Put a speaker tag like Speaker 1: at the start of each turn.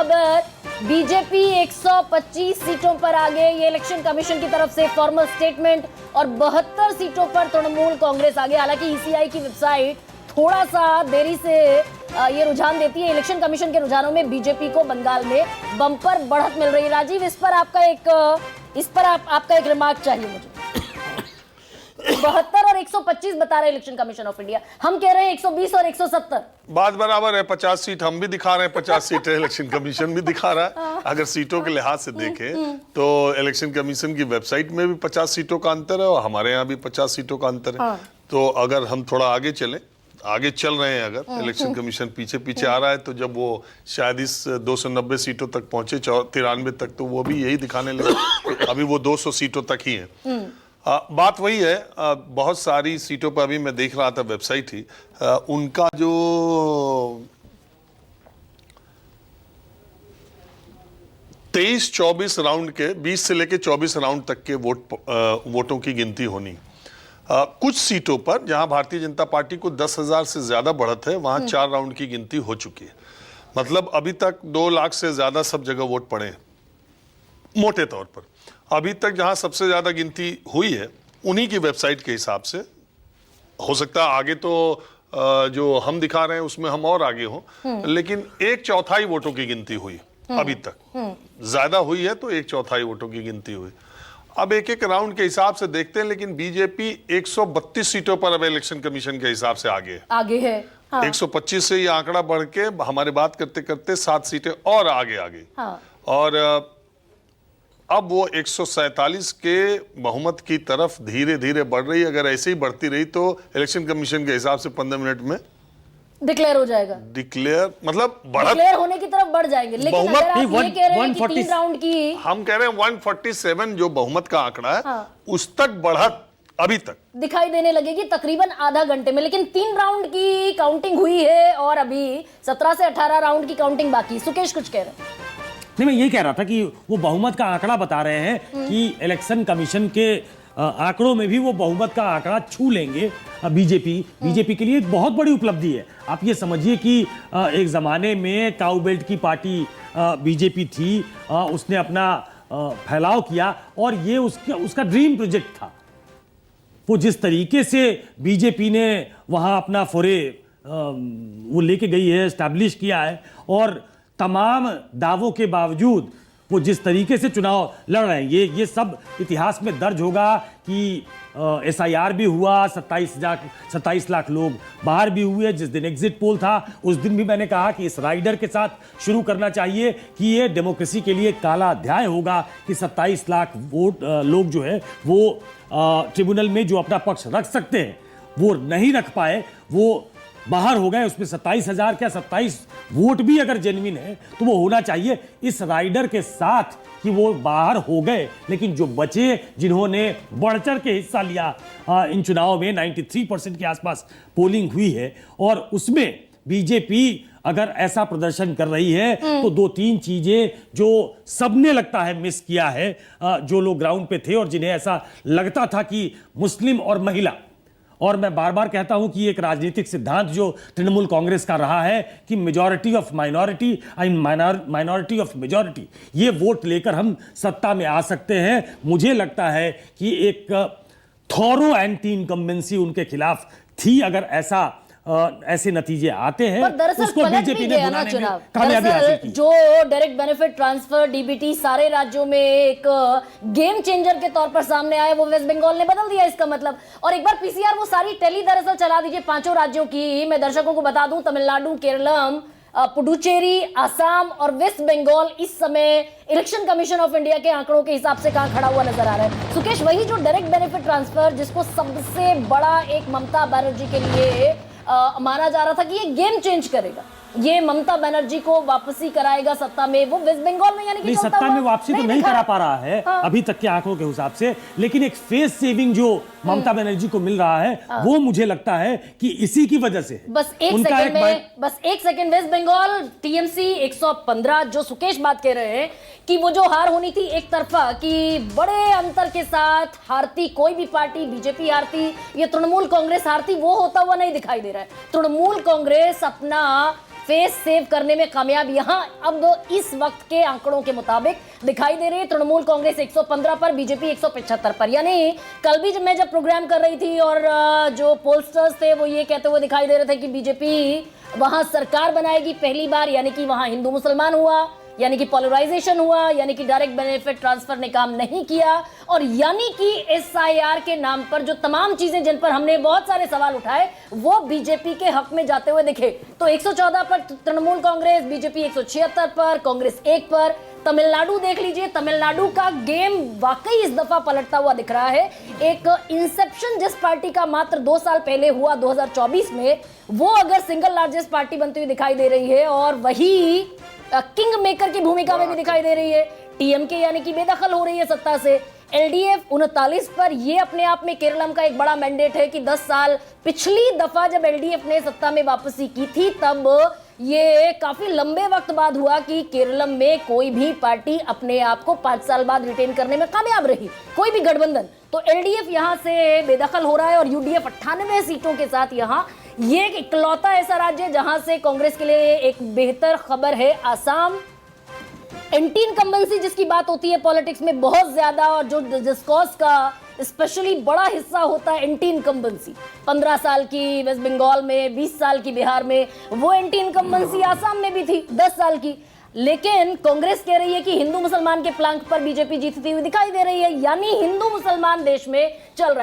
Speaker 1: खबर, बीजेपी 125 सीटों पर आगे, ये इलेक्शन कमीशन की तरफ से फॉर्मल स्टेटमेंट। और 72 सीटों पर तृणमूल कांग्रेस आगे। हालांकि ईसीआई की वेबसाइट थोड़ा सा देरी से ये रुझान देती है। इलेक्शन कमीशन के रुझानों में बीजेपी को बंगाल में बम्पर बढ़त मिल रही है। राजीव, इस पर आपका एक रिमार्क चाहिए मुझे। 72 और 125 बता रहे इलेक्शन कमीशन ऑफ इंडिया, हम कह रहे हैं 120 और 170।
Speaker 2: बात बराबर है, 50 सीट हम भी दिखा रहे हैं, 50 सीटें इलेक्शन कमीशन भी दिखा रहा है। अगर सीटों के लिहाज से देखें तो इलेक्शन कमीशन की वेबसाइट में भी 50 सीटों का अंतर है और हमारे यहाँ भी 50 सीटों का अंतर है। तो अगर हम थोड़ा आगे चल रहे हैं, अगर इलेक्शन कमीशन पीछे पीछे आ रहा है, तो जब वो शायद इस 290 सीटों तक पहुंचे, 93 तक, तो वो भी यही दिखाने लगे। अभी वो 200 सीटों तक ही है। बात वही है, बहुत सारी सीटों पर अभी मैं देख रहा था, वेबसाइट ही उनका जो 23-24 राउंड के 20 से लेके 24 राउंड तक के वोटों की गिनती होनी। कुछ सीटों पर जहां भारतीय जनता पार्टी को 10,000 से ज्यादा बढ़त है, वहां 4 राउंड की गिनती हो चुकी है। मतलब अभी तक 2 लाख से ज्यादा सब जगह वोट पड़े हैं मोटे तौर पर। अभी तक जहां सबसे ज्यादा गिनती हुई है उन्हीं की वेबसाइट के हिसाब से, हो सकता है आगे तो जो हम दिखा रहे हैं उसमें हम और आगे हों, लेकिन 1/4 वोटों की गिनती हुई अभी तक। ज्यादा हुई है तो 1/4 वोटों की गिनती हुई। अब एक राउंड के हिसाब से देखते हैं, लेकिन बीजेपी 132 सीटों पर अब इलेक्शन कमीशन के हिसाब से आगे है। हाँ। 125 से ये आंकड़ा बढ़ के हमारे बात करते करते 7 सीटें और आगे आ गई। हाँ। और अब वो 147 के बहुमत की तरफ धीरे धीरे बढ़ रही है। अगर ऐसे ही बढ़ती रही तो इलेक्शन कमीशन के हिसाब से 15 मिनट में
Speaker 1: डिक्लेयर हो जाएगा।
Speaker 2: डिक्लेयर मतलब
Speaker 1: डिक्लेयर होने की तरफ बढ़ जाएंगे। लेकिन अगर आप ये कह रहे हैं कि 3 राउंड की,
Speaker 2: हम कह रहे हैं 147 जो बहुमत का आंकड़ा है, उस तक बढ़त अभी तक
Speaker 1: दिखाई देने लगेगी तकरीबन आधा घंटे में। लेकिन 3 राउंड की काउंटिंग हुई है और अभी 17 से 18 राउंड की काउंटिंग बाकी। सुकेश कुछ कह रहे हैं?
Speaker 3: नहीं, मैं यही कह रहा था कि वो बहुमत का आंकड़ा बता रहे हैं कि इलेक्शन कमीशन के आंकड़ों में भी वो बहुमत का आंकड़ा छू लेंगे। बीजेपी के लिए एक बहुत बड़ी उपलब्धि है। आप ये समझिए कि एक जमाने में काऊ बेल्ट की पार्टी बीजेपी थी, उसने अपना फैलाव किया और ये उसका ड्रीम प्रोजेक्ट था। वो जिस तरीके से बीजेपी ने वहाँ अपना फोरे वो लेके गई है, एस्टैब्लिश किया है, और तमाम दावों के बावजूद वो जिस तरीके से चुनाव लड़ रहे हैं, ये सब इतिहास में दर्ज होगा कि SIR भी हुआ, 27 लाख लोग बाहर भी हुए। जिस दिन एग्जिट पोल था उस दिन भी मैंने कहा कि इस राइडर के साथ शुरू करना चाहिए कि ये डेमोक्रेसी के लिए काला अध्याय होगा कि 27 लाख लोग जो है वो ट्रिब्यूनल में जो अपना पक्ष रख सकते हैं वो नहीं रख पाए, वो बाहर हो गए। उसमें 27,000 क्या 27 वोट भी अगर जेन्युइन है तो वो होना चाहिए इस राइडर के साथ कि वो बाहर हो गए। लेकिन जो बचे, जिन्होंने बढ़ चढ़ के हिस्सा लिया इन चुनाव में, 93% के आसपास पोलिंग हुई है, और उसमें बीजेपी अगर ऐसा प्रदर्शन कर रही है तो 2-3 चीजें जो सबने लगता है मिस किया है, जो लोग ग्राउंड पे थे और जिन्हें ऐसा लगता था कि मुस्लिम और महिला, और मैं बार बार कहता हूं कि एक राजनीतिक सिद्धांत जो तृणमूल कांग्रेस का रहा है कि majority of minority and minority of majority, ये वोट लेकर हम सत्ता में आ सकते हैं। मुझे लगता है कि एक थॉरो एंटी इनकम्बेंसी उनके खिलाफ थी। अगर ऐसे नतीजे आते हैं, उसको बीजेपी ने बुलाने में कामयाबी हासिल की।
Speaker 1: जो डायरेक्ट बेनिफिट ट्रांसफर डीबीटी सारे राज्यों में एक गेम चेंजर के तौर पर सामने आया, वो वेस्ट बंगाल ने बदल दिया इसका मतलब। और एक बार पीसीआर वो सारी टैली दरअसल चला दीजिए 5 राज्यों की। मैं दर्शकों को बता दूं, तमिलनाडु, केरलम, पुडुचेरी, आसाम और वेस्ट बंगाल इस समय इलेक्शन कमीशन ऑफ इंडिया के आंकड़ों के हिसाब से कहां खड़ा हुआ नजर आ रहा है। सुकेश, वही जो डायरेक्ट बेनिफिट ट्रांसफर जिसको सबसे बड़ा एक ममता बनर्जी के लिए माना जा रहा था कि ये गेम चेंज करेगा, ये ममता बनर्जी को वापसी कराएगा सत्ता में, वो वेस्ट बंगाल में यानी कि
Speaker 3: सत्ता में वापसी तो नहीं करा पा रहा है अभी तक के आंकड़ों के हिसाब से। लेकिन एक फेस सेविंग जो ममता बनर्जी को मिल रहा है, वो मुझे लगता है कि इसी की वजह से है।
Speaker 1: बस एक
Speaker 3: उनका
Speaker 1: सेकंड
Speaker 3: एक
Speaker 1: में, बस एक सेकंड, वेस्ट बंगाल टीएमसी 115, जो सुकेश बात कह रहे हैं कि वो जो हार होनी थी एक तरफा, कि बड़े अंतर के साथ हारती कोई भी पार्टी, बीजेपी हारती या तृणमूल कांग्रेस हारती, वो होता हुआ नहीं दिखाई दे रहा है। तृणमूल कांग्रेस अपना फेस सेव करने में कामयाब यहां अब इस वक्त के आंकड़ों के मुताबिक दिखाई दे रही है। तृणमूल कांग्रेस 115 पर, बीजेपी 175 पर। यानी कल भी जब मैं प्रोग्राम कर रही थी और जो पोलस्टर्स थे वो ये कहते हुए दिखाई दे रहे थे कि बीजेपी वहां सरकार बनाएगी पहली बार, यानी कि वहां हिंदू मुसलमान हुआ, यानी कि पोलराइजेशन हुआ, यानी कि डायरेक्ट बेनिफिट ट्रांसफर ने काम नहीं किया, और यानी कि एसआईआर के नाम पर जो तमाम चीजें जिन पर हमने बहुत सारे सवाल उठाए वो बीजेपी के हक में जाते हुए दिखे। तो 114 पर तृणमूल कांग्रेस, बीजेपी 176 पर, कांग्रेस 1 पर। तमिलनाडु देख लीजिए, तमिलनाडु का गेम वाकई इस दफा पलटता हुआ दिख रहा है। एक इंसेप्शन जिस पार्टी का मात्र 2 साल पहले हुआ 2024 में, वो अगर सिंगल लार्जेस्ट पार्टी बनती हुई दिखाई दे रही है, और वही किंग मेकर की भूमिका में भी दिखाई दे रही है। टीएमके यानी कि बेदखल हो रही है सत्ता से। एलडीएफ 39 पर, ये अपने आप में केरलम का एक बड़ा मैंडेट है कि 10 साल, पिछली दफा जब एलडीएफ ने सत्ता में वापसी की थी तब ये काफी लंबे वक्त बाद हुआ कि केरलम में कोई भी पार्टी अपने आप को 5 साल बाद रिटेन करने में कामयाब रही, कोई भी गठबंधन। तो एलडीएफ यहां से बेदखल हो रहा है और यूडीएफ 98 सीटों के साथ यहां ये एक इकलौता ऐसा राज्य जहां से कांग्रेस के लिए एक बेहतर खबर है। आसाम, एंटी इनकम्बेंसी जिसकी बात होती है पॉलिटिक्स में बहुत ज्यादा, और जो डिस्कोर्स का स्पेशली बड़ा हिस्सा होता है एंटी इनकम्बेंसी, 15 साल की वेस्ट बंगाल में, 20 साल की बिहार में, वो एंटी इनकम्बेंसी आसाम में भी थी 10 साल की। लेकिन कांग्रेस कह रही है कि हिंदू मुसलमान के प्लांक पर बीजेपी जीतती हुई दिखाई दे रही है, यानी हिंदू मुसलमान देश में चल रहा है।